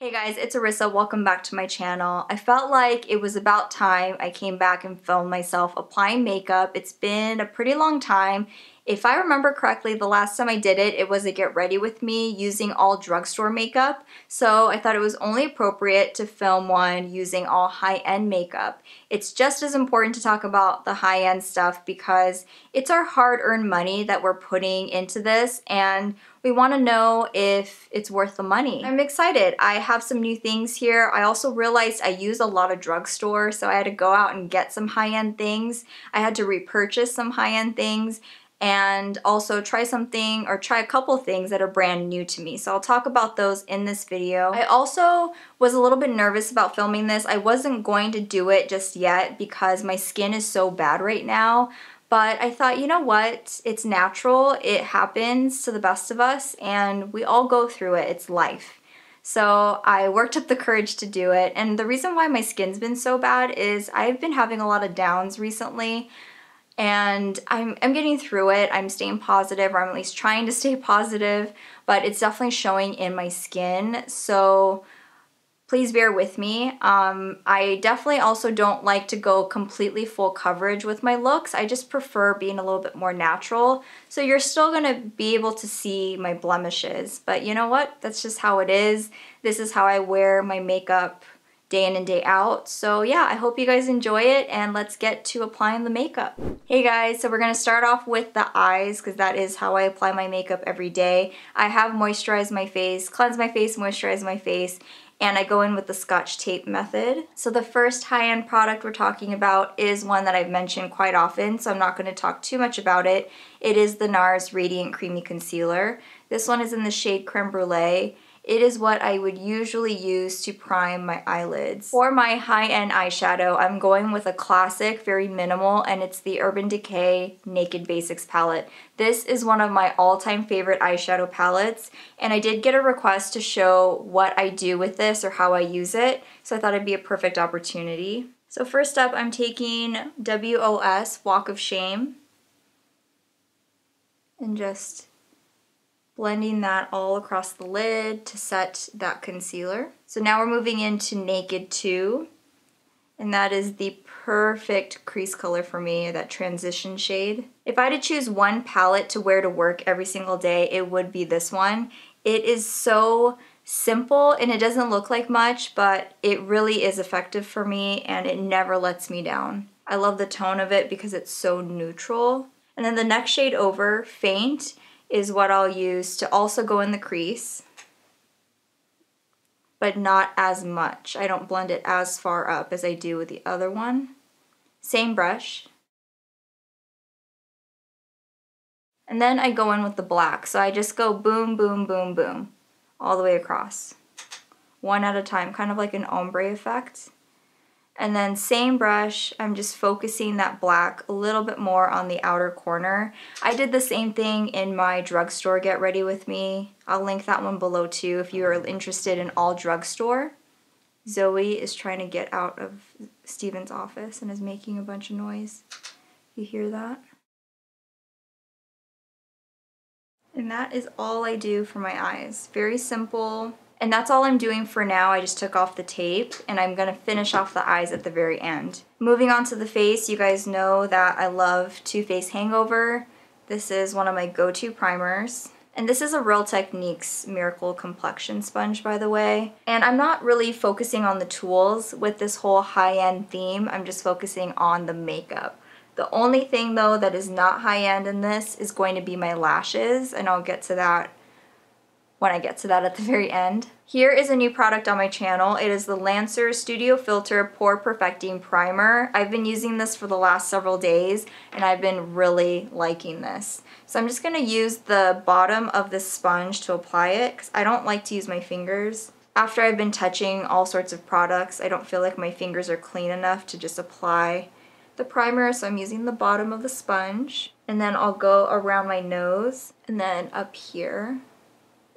Hey guys, it's Arissa. Welcome back to my channel. I felt like it was about time I came back and filmed myself applying makeup. It's been a pretty long time. If I remember correctly, the last time I did it, it was a get ready with me using all drugstore makeup. So I thought it was only appropriate to film one using all high-end makeup. It's just as important to talk about the high-end stuff because it's our hard-earned money that we're putting into this, and we want to know if it's worth the money. I'm excited. I have some new things here. I also realized I use a lot of drugstore, so I had to go out and get some high-end things. I had to repurchase some high-end things and also try a couple things that are brand new to me. So I'll talk about those in this video. I also was a little bit nervous about filming this. I wasn't going to do it just yet because my skin is so bad right now. But I thought, you know what? It's natural. It happens to the best of us and we all go through it. It's life. So I worked up the courage to do it. And the reason why my skin's been so bad is I've been having a lot of downs recently. And I'm getting through it. I'm staying positive, or I'm at least trying to stay positive, but it's definitely showing in my skin. So please bear with me. I definitely also don't like to go completely full coverage with my looks. I just prefer being a little bit more natural. So you're still gonna be able to see my blemishes, but you know what? That's just how it is. This is how I wear my makeup day in and day out. So yeah, I hope you guys enjoy it, and let's get to applying the makeup. Hey guys, so we're gonna start off with the eyes because that is how I apply my makeup every day. I have moisturized my face, cleansed my face, moisturized my face, and I go in with the Scotch tape method. So the first high-end product we're talking about is one that I've mentioned quite often, so I'm not gonna talk too much about it. It is the NARS Radiant Creamy Concealer. This one is in the shade Creme Brûlée. It is what I would usually use to prime my eyelids. For my high-end eyeshadow, I'm going with a classic, very minimal, and it's the Urban Decay Naked Basics palette. This is one of my all-time favorite eyeshadow palettes, and I did get a request to show what I do with this or how I use it, so I thought it'd be a perfect opportunity. So first up, I'm taking WOS, Walk of Shame, and just blending that all across the lid to set that concealer. So now we're moving into Naked 2, and that is the perfect crease color for me, that transition shade. If I had to choose one palette to wear to work every single day, it would be this one. It is so simple and it doesn't look like much, but it really is effective for me and it never lets me down. I love the tone of it because it's so neutral. And then the next shade over, Faint, is what I'll use to also go in the crease, but not as much. I don't blend it as far up as I do with the other one. Same brush. And then I go in with the black. So I just go boom, boom, boom, boom, all the way across. One at a time, kind of like an ombre effect. And then same brush, I'm just focusing that black a little bit more on the outer corner. I did the same thing in my drugstore Get Ready With Me. I'll link that one below too if you are interested in all drugstore. Zoe is trying to get out of Steven's office and is making a bunch of noise. You hear that? And that is all I do for my eyes. Very simple. And that's all I'm doing for now. I just took off the tape and I'm gonna finish off the eyes at the very end. Moving on to the face, you guys know that I love Too Faced Hangover. This is one of my go-to primers. And this is a Real Techniques Miracle Complexion Sponge, by the way. And I'm not really focusing on the tools with this whole high-end theme. I'm just focusing on the makeup. The only thing though that is not high-end in this is going to be my lashes, and I'll get to that when I get to that at the very end. Here is a new product on my channel. It is the Lancer Studio Filter Pore Perfecting Primer. I've been using this for the last several days and I've been really liking this. So I'm just gonna use the bottom of this sponge to apply it because I don't like to use my fingers. After I've been touching all sorts of products, I don't feel like my fingers are clean enough to just apply the primer, so I'm using the bottom of the sponge. And then I'll go around my nose and then up here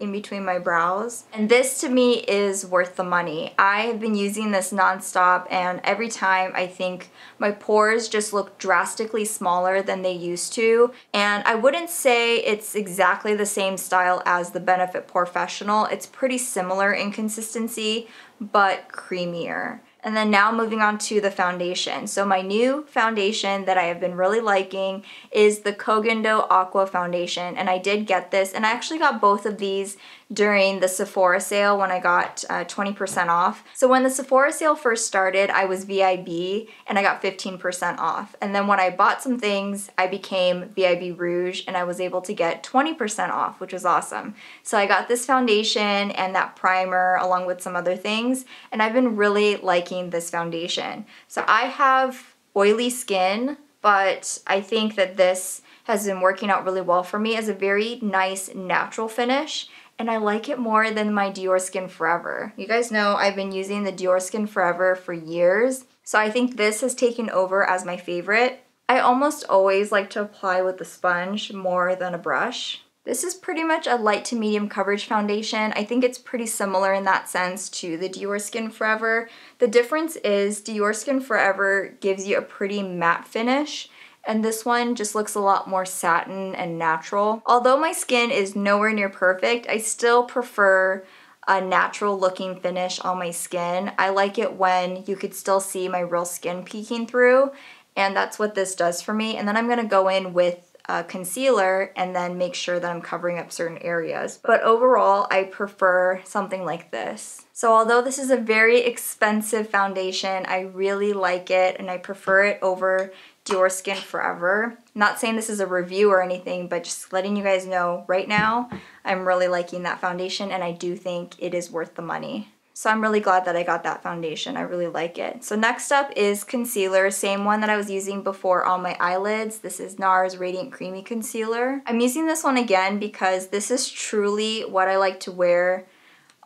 in between my brows. And this to me is worth the money. I have been using this nonstop, and every time I think my pores just look drastically smaller than they used to. And I wouldn't say it's exactly the same style as the Benefit Professional. It's pretty similar in consistency, but creamier. And then now moving on to the foundation. So my new foundation that I have been really liking is the Kogendo Aqua Foundation. And I did get this, and I actually got both of these during the Sephora sale when I got 20% off. So when the Sephora sale first started, I was VIB and I got 15% off. And then when I bought some things, I became VIB Rouge and I was able to get 20% off, which was awesome. So I got this foundation and that primer along with some other things, and I've been really liking this foundation. So I have oily skin, but I think that this has been working out really well for me as a very nice natural finish. And I like it more than my Dior Skin Forever. You guys know I've been using the Dior Skin Forever for years, so I think this has taken over as my favorite. I almost always like to apply with a sponge more than a brush. This is pretty much a light to medium coverage foundation. I think it's pretty similar in that sense to the Dior Skin Forever. The difference is Dior Skin Forever gives you a pretty matte finish, and this one just looks a lot more satin and natural. Although my skin is nowhere near perfect, I still prefer a natural looking finish on my skin. I like it when you could still see my real skin peeking through, and that's what this does for me. And then I'm gonna go in with concealer and then make sure that I'm covering up certain areas. But overall, I prefer something like this. So although this is a very expensive foundation, I really like it and I prefer it over Dior Skin Forever. I'm not saying this is a review or anything, but just letting you guys know right now, I'm really liking that foundation and I do think it is worth the money. So I'm really glad that I got that foundation. I really like it. So next up is concealer, same one that I was using before on my eyelids. This is NARS Radiant Creamy Concealer. I'm using this one again because this is truly what I like to wear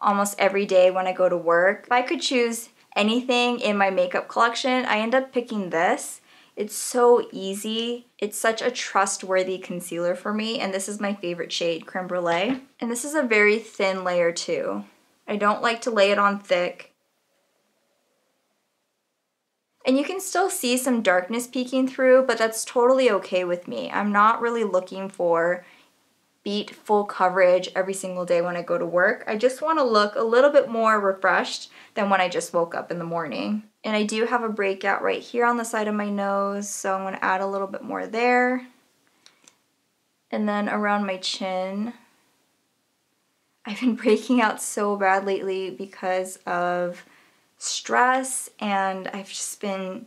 almost every day when I go to work. If I could choose anything in my makeup collection, I end up picking this. It's so easy. It's such a trustworthy concealer for me, and this is my favorite shade, Creme Brûlée. And this is a very thin layer too. I don't like to lay it on thick. And you can still see some darkness peeking through, but that's totally okay with me. I'm not really looking for beat full coverage every single day when I go to work. I just want to look a little bit more refreshed than when I just woke up in the morning. And I do have a breakout right here on the side of my nose, so I'm going to add a little bit more there. And then around my chin. I've been breaking out so bad lately because of stress, and I've just been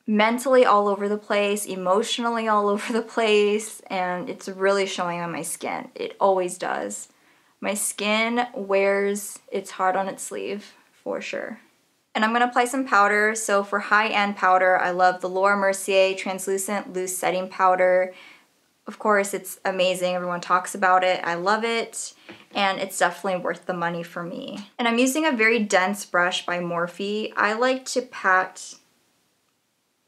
mentally all over the place, emotionally all over the place, and it's really showing on my skin. It always does. My skin wears its heart on its sleeve, for sure. And I'm going to apply some powder. So for high-end powder, I love the Laura Mercier Translucent Loose Setting Powder. Of course, it's amazing. Everyone talks about it. I love it. And it's definitely worth the money for me. And I'm using a very dense brush by Morphe. I like to pat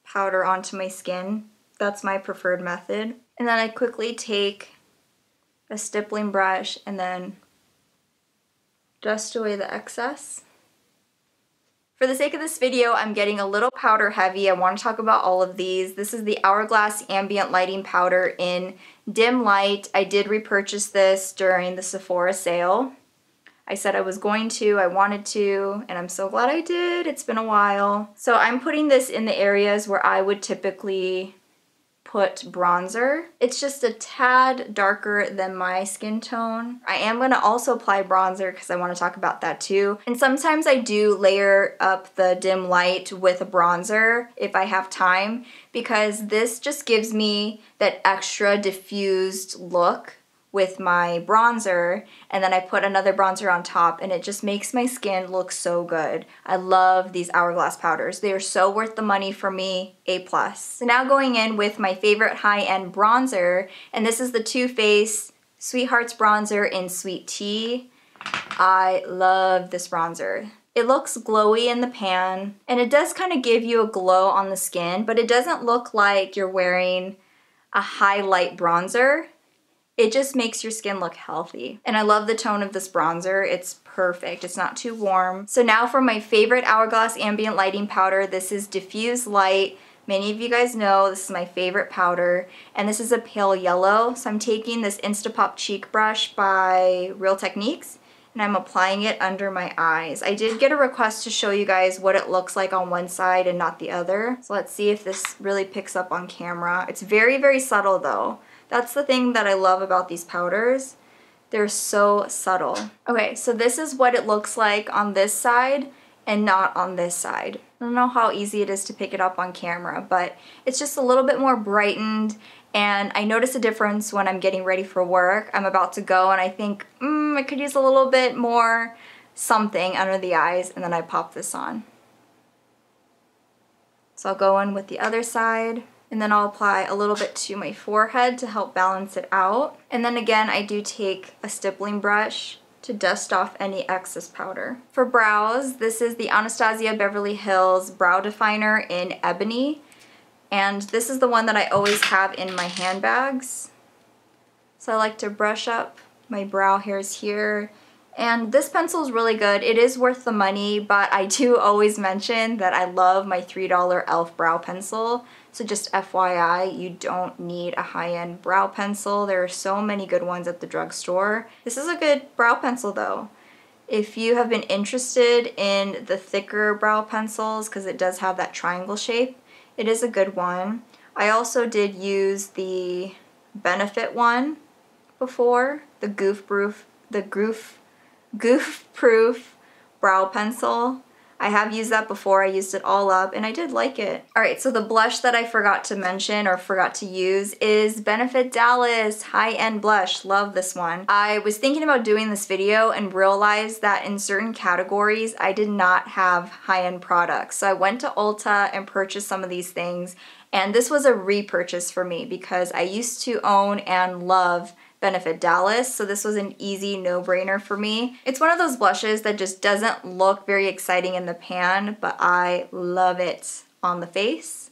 powder onto my skin. That's my preferred method. And then I quickly take a stippling brush and then dust away the excess. For the sake of this video, I'm getting a little powder heavy. I want to talk about all of these. This is the Hourglass Ambient Lighting Powder in Dim Light. I did repurchase this during the Sephora sale. I said I was going to, I wanted to, and I'm so glad I did. It's been a while. So I'm putting this in the areas where I would typically put bronzer. It's just a tad darker than my skin tone. I am going to also apply bronzer because I want to talk about that too. And sometimes I do layer up the dim light with a bronzer if I have time, because this just gives me that extra diffused look with my bronzer, and then I put another bronzer on top, and it just makes my skin look so good. I love these Hourglass powders. They are so worth the money for me, A+. So now going in with my favorite high-end bronzer, and this is the Too Faced Sweethearts Bronzer in Sweet Tea. I love this bronzer. It looks glowy in the pan, and it does kind of give you a glow on the skin, but it doesn't look like you're wearing a highlight bronzer. It just makes your skin look healthy. And I love the tone of this bronzer. It's perfect. It's not too warm. So now for my favorite Hourglass Ambient Lighting Powder. This is Diffused Light. Many of you guys know this is my favorite powder. And this is a pale yellow. So I'm taking this Instapop Cheek Brush by Real Techniques, and I'm applying it under my eyes. I did get a request to show you guys what it looks like on one side and not the other. So let's see if this really picks up on camera. It's very, very subtle though. That's the thing that I love about these powders. They're so subtle. Okay, so this is what it looks like on this side and not on this side. I don't know how easy it is to pick it up on camera, but it's just a little bit more brightened, and I notice a difference when I'm getting ready for work. I'm about to go and I think, I could use a little bit more something under the eyes, and then I pop this on. So I'll go in with the other side, and then I'll apply a little bit to my forehead to help balance it out. And then again, I do take a stippling brush to dust off any excess powder. For brows, this is the Anastasia Beverly Hills Brow Definer in Ebony. And this is the one that I always have in my handbags. So I like to brush up my brow hairs here. And this pencil is really good. It is worth the money, but I do always mention that I love my $3 e.l.f. brow pencil. So just FYI, you don't need a high-end brow pencil. There are so many good ones at the drugstore. This is a good brow pencil though. If you have been interested in the thicker brow pencils, because it does have that triangle shape, it is a good one. I also did use the Benefit one before, the Goof Proof brow pencil. I have used that before. I used it all up and I did like it. Alright, so the blush that I forgot to mention or forgot to use is Benefit Dallas High-End Blush. Love this one. I was thinking about doing this video and realized that in certain categories I did not have high-end products. So I went to Ulta and purchased some of these things, and this was a repurchase for me because I used to own and love Benefit Dallas, so this was an easy no-brainer for me. It's one of those blushes that just doesn't look very exciting in the pan, but I love it on the face.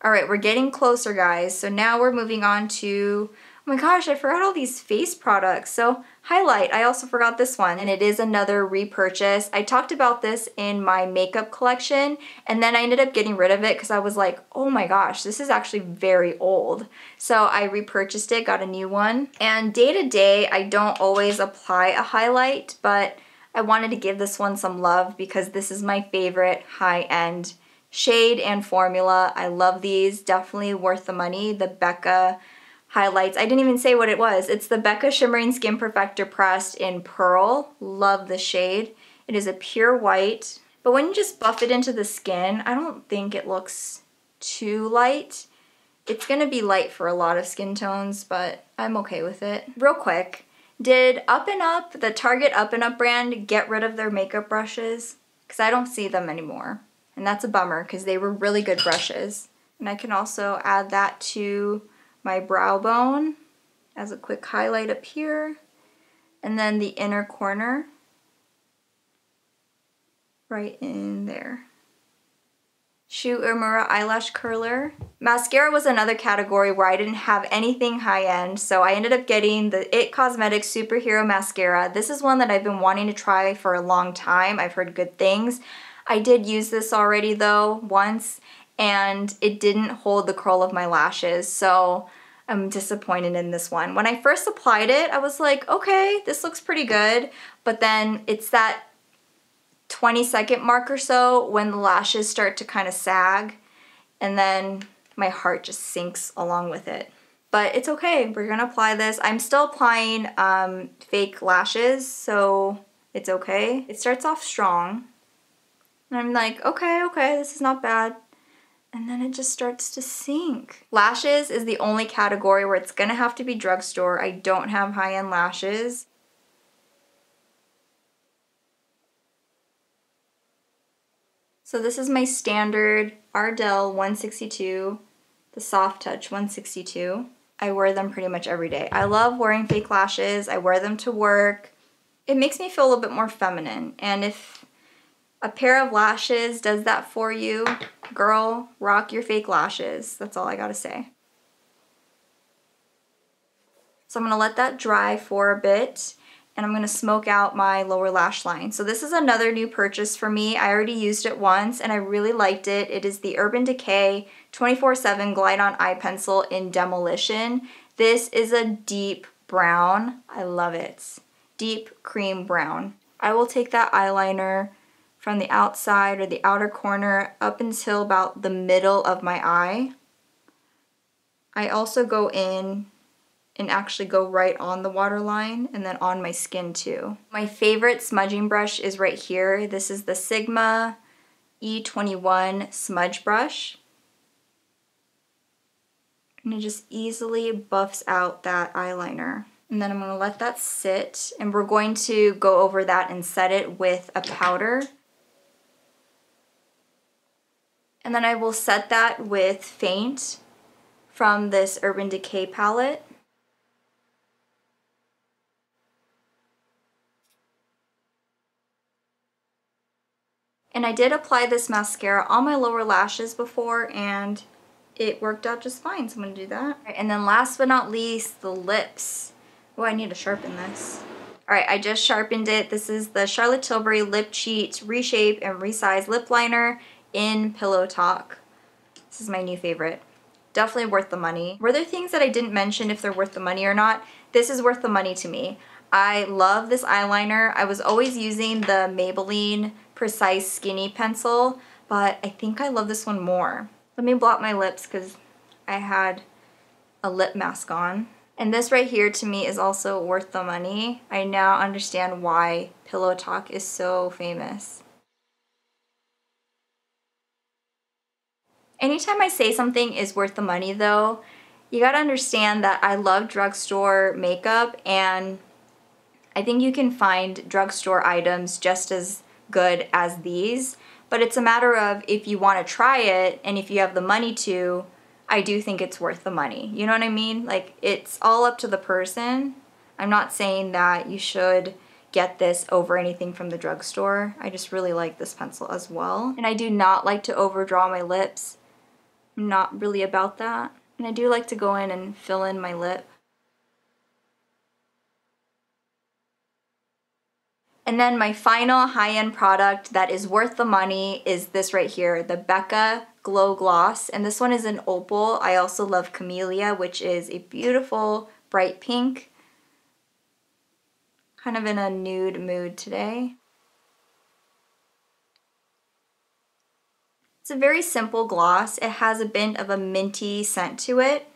Alright, we're getting closer, guys. So now we're moving on to, oh my gosh, I forgot all these face products. So highlight, I also forgot this one, and it is another repurchase. I talked about this in my makeup collection, and then I ended up getting rid of it because I was like, oh my gosh, this is actually very old. So I repurchased it, got a new one. And day to day, I don't always apply a highlight, but I wanted to give this one some love because this is my favorite high-end shade and formula. I love these, definitely worth the money. The Becca highlights. I didn't even say what it was. It's the Becca Shimmering Skin Perfector Pressed in Pearl. Love the shade. It is a pure white, but when you just buff it into the skin, I don't think it looks too light. It's gonna be light for a lot of skin tones, but I'm okay with it. Real quick, did Up and Up, the Target Up and Up brand, get rid of their makeup brushes? Because I don't see them anymore. And that's a bummer because they were really good brushes. And I can also add that to my brow bone as a quick highlight up here, and then the inner corner right in there. Shu Uemura eyelash curler. Mascara was another category where I didn't have anything high-end, so I ended up getting the IT Cosmetics Superhero Mascara. This is one that I've been wanting to try for a long time. I've heard good things. I did use this already though once, and it didn't hold the curl of my lashes, so I'm disappointed in this one. When I first applied it, I was like, okay, this looks pretty good, but then it's that 20-second mark or so when the lashes start to kind of sag, and then my heart just sinks along with it. But it's okay, we're gonna apply this. I'm still applying fake lashes, so it's okay. It starts off strong, and I'm like, okay, this is not bad. And then it just starts to sink. Lashes is the only category where it's gonna have to be drugstore. I don't have high-end lashes. So this is my standard Ardell 162, the Soft Touch 162. I wear them pretty much every day. I love wearing fake lashes. I wear them to work. It makes me feel a little bit more feminine. And if A pair of lashes does that for you. Girl, rock your fake lashes. That's all I gotta say. So I'm gonna let that dry for a bit, and I'm gonna smoke out my lower lash line. So this is another new purchase for me. I already used it once and I really liked it. It is the Urban Decay 24/7 Glide On Eye Pencil in Demolition. This is a deep brown. I love it. Deep cream brown. I will take that eyeliner from the outside or the outer corner up until about the middle of my eye. I also go in and actually go right on the waterline and then on my skin too. My favorite smudging brush is right here. This is the Sigma E21 smudge brush. And it just easily buffs out that eyeliner. And then I'm gonna let that sit, and we're going to go over that and set it with a powder. And then I will set that with Faint from this Urban Decay palette. And I did apply this mascara on my lower lashes before and it worked out just fine, so I'm gonna do that. Right, and then last but not least, the lips. Oh, I need to sharpen this. All right, I just sharpened it. This is the Charlotte Tilbury Lip Cheat Reshape and Resize Lip Liner in Pillow Talk. This is my new favorite. Definitely worth the money. Were there things that I didn't mention if they're worth the money or not? This is worth the money to me. I love this eyeliner. I was always using the Maybelline Precise Skinny Pencil, but I think I love this one more. Let me blot my lips because I had a lip mask on. And this right here to me is also worth the money. I now understand why Pillow Talk is so famous. Anytime I say something is worth the money though, you gotta understand that I love drugstore makeup, and I think you can find drugstore items just as good as these, but it's a matter of if you want to try it and if you have the money to, I do think it's worth the money. You know what I mean? Like, it's all up to the person. I'm not saying that you should get this over anything from the drugstore. I just really like this pencil as well. And I do not like to overdraw my lips. I'm not really about that. And I do like to go in and fill in my lip. And then my final high-end product that is worth the money is this right here, the Becca Glow Gloss. And this one is in Opal. I also love Camellia, which is a beautiful bright pink. Kind of in a nude mood today. It's a very simple gloss. It has a bit of a minty scent to it,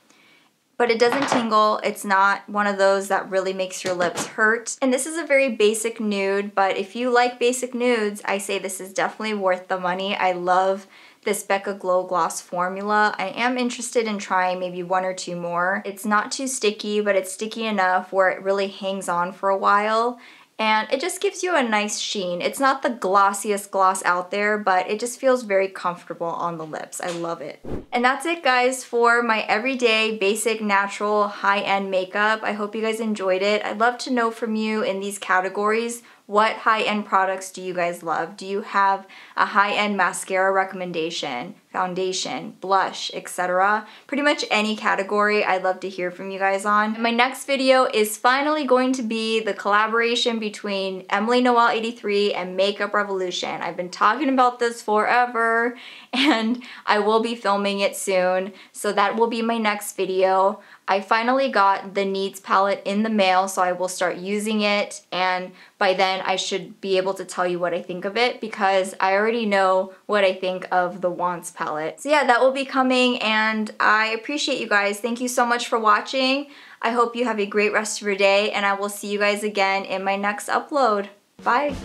but it doesn't tingle. It's not one of those that really makes your lips hurt. And this is a very basic nude, but if you like basic nudes, I say this is definitely worth the money. I love this Becca Glow Gloss formula. I am interested in trying maybe one or two more. It's not too sticky, but it's sticky enough where it really hangs on for a while. And it just gives you a nice sheen. It's not the glossiest gloss out there, but it just feels very comfortable on the lips. I love it. And that's it, guys, for my everyday, basic, natural, high-end makeup. I hope you guys enjoyed it. I'd love to know from you in these categories, what high-end products do you guys love? Do you have a high-end mascara recommendation, foundation, blush, etc.? Pretty much any category I'd love to hear from you guys on. And my next video is finally going to be the collaboration between Emily Noel 83 and Makeup Revolution. I've been talking about this forever, and I will be filming it soon, so that will be my next video. I finally got the Needs palette in the mail, so I will start using it, and by then I should be able to tell you what I think of it because I already know what I think of the Wants palette. So yeah, that will be coming, and I appreciate you guys. Thank you so much for watching. I hope you have a great rest of your day, and I will see you guys again in my next upload. Bye!